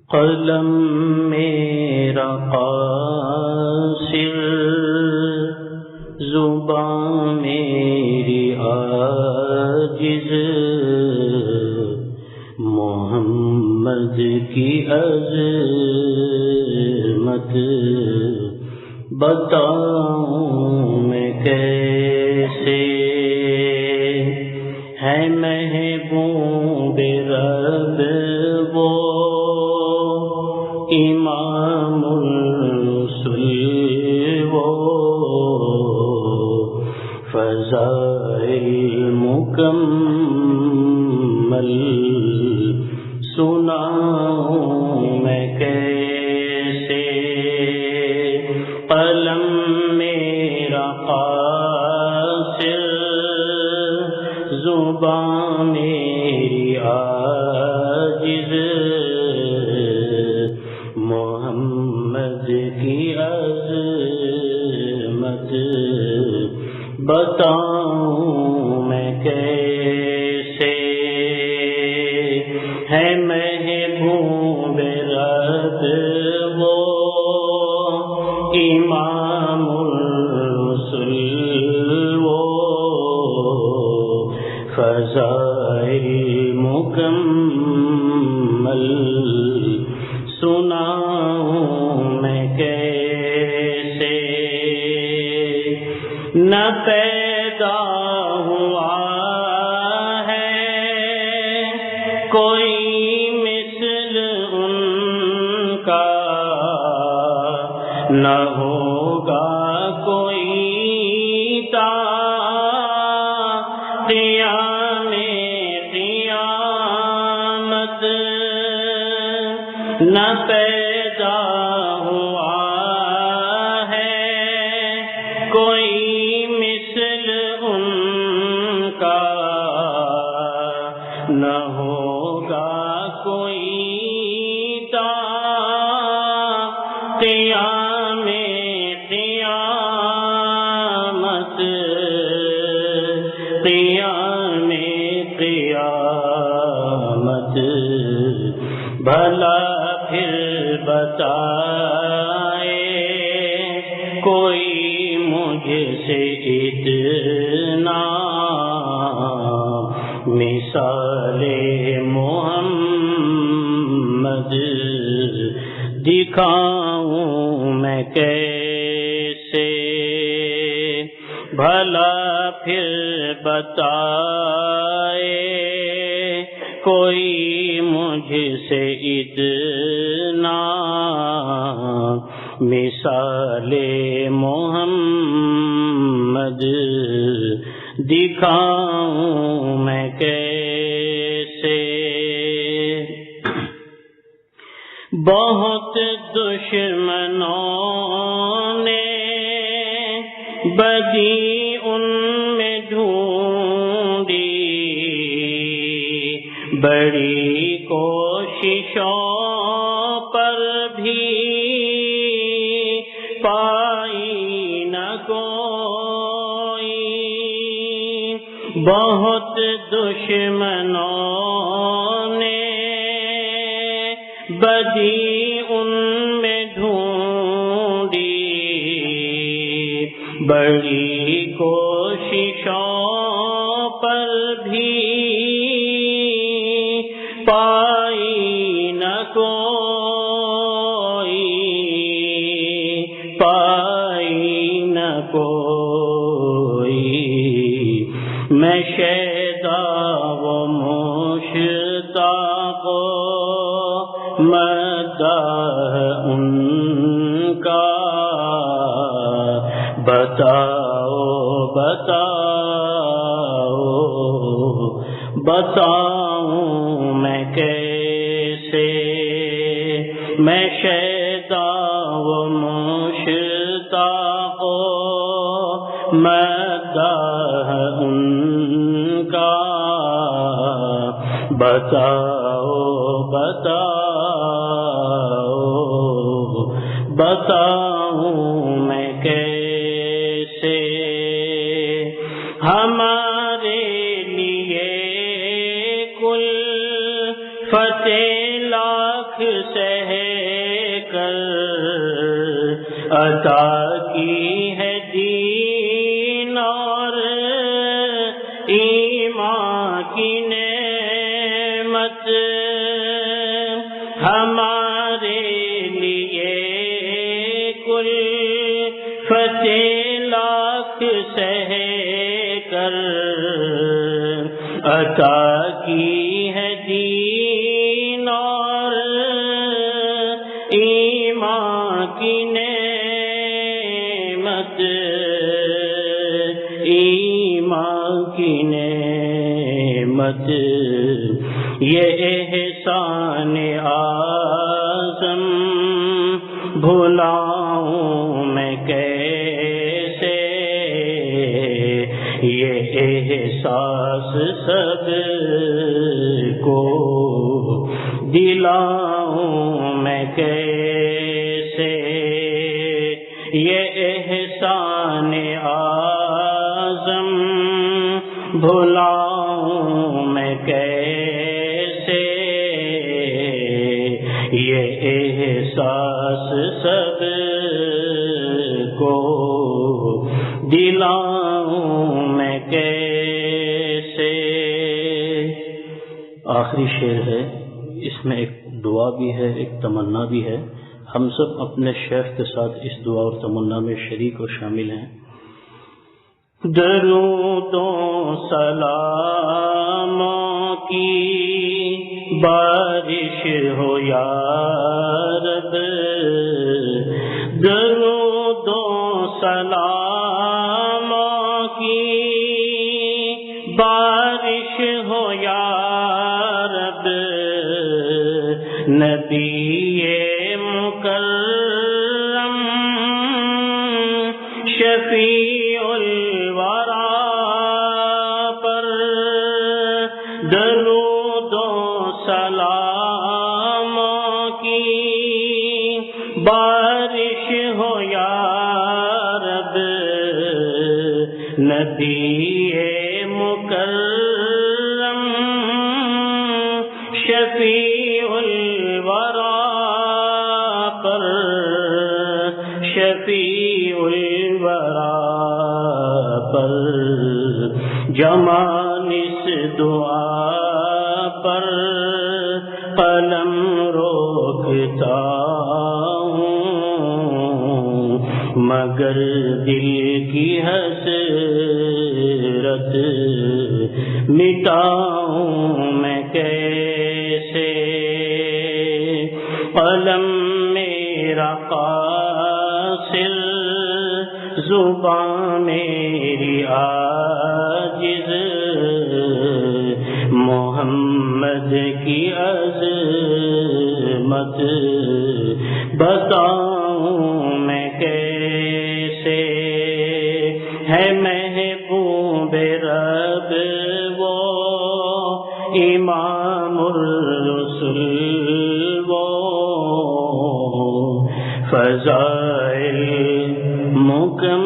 قلم میرا قاصر، زبان میری عاجز، محمد کی عظمت بتاؤں میں کیسے، ہے محبوب رب وہ امام الرسل، وہ فضائل مکمل سناؤں میں کیسے، قلم میرا قاصر، زبان میری عاجز، محمد کی عظمت بتاؤں میں کیسے، ہے محبوب رب وہ امام الرسل، وہ فضائل مکمل سناؤں میں کیسے، نہ پیدا ہوا ہے کوئی مثل ان کا، نہ ہوگا کوئی تا قیام قیامت، نہ پیدا ہوا ہے کوئی مثل ان کا، نہ ہوگا کوئی تا قیام قیامت، قیام قیامت، بھلا پھر بتائے کوئی مجھ سے اتنا، مثال محمد دکھاؤں میں کیسے، بھلا پھر بتائے کوئی مجھ سے اتنا، مثال محمد دکھاؤں میں کیسے، بہت دشمنوں نے بدی ان میں ڈھونڈی، بڑی کوششوں پر بھی پائی نہ کوئی، بہت دشمنوں نے بدی ان میں ڈھونڈی، بڑی کوششوں پر بھی پائی نہ کوئی، پائی نہ کوئی، میں شیدا و مشتاق مداح ان کا، بتاؤ بتاؤ بتاؤں میں کیسے، میں شیدا و مشتاق مداح ان کا، بتاؤ بتاؤ بتاؤں میں کیسے، ہمارے لیے کل فتح لا لاکھ سہ کر عطا کی ہے دین اور ایمان کی نعمت، ہمارے لیے کل فتح لاکھ سہ کر عطا کی ہے دین اور ایمان کی نعمت، ایمان کی نعمت، یہ احسان اعظم بھلاؤں میں کیسے، یہ احساس سب کو دلاؤں میں کیسے، یہ احسان اعظم بھلاؤں میں کیسے، یہ احساس سب کو دلاؤں میں کیسے۔ آخری شعر ہے، اس میں ایک دعا بھی ہے، ایک تمنا بھی ہے۔ ہم سب اپنے شیخ کے ساتھ اس دعا اور تمنا میں شریک اور شامل ہیں۔ درود و سلاموں کی بارش ہو یا رب، درود و سلاموں کی بارش ہو یا رب، نبی مکرم شفیع الورا پر، درود و سلاموں کی بارش ہو یا رب، نبی مکرم شفیع الورا پر، شفیع الورا پر، جمان اس دعا پر قلم روکتا ہوں، مگر دل کی حسرت مٹاؤں میں کیسے، قلم میرا قاصر، زبان میری عاجز، محمد کی عظمت بتاؤں میں کیسے، ہے محبوب رب وہ امام الرسل، وہ فضائل مکمل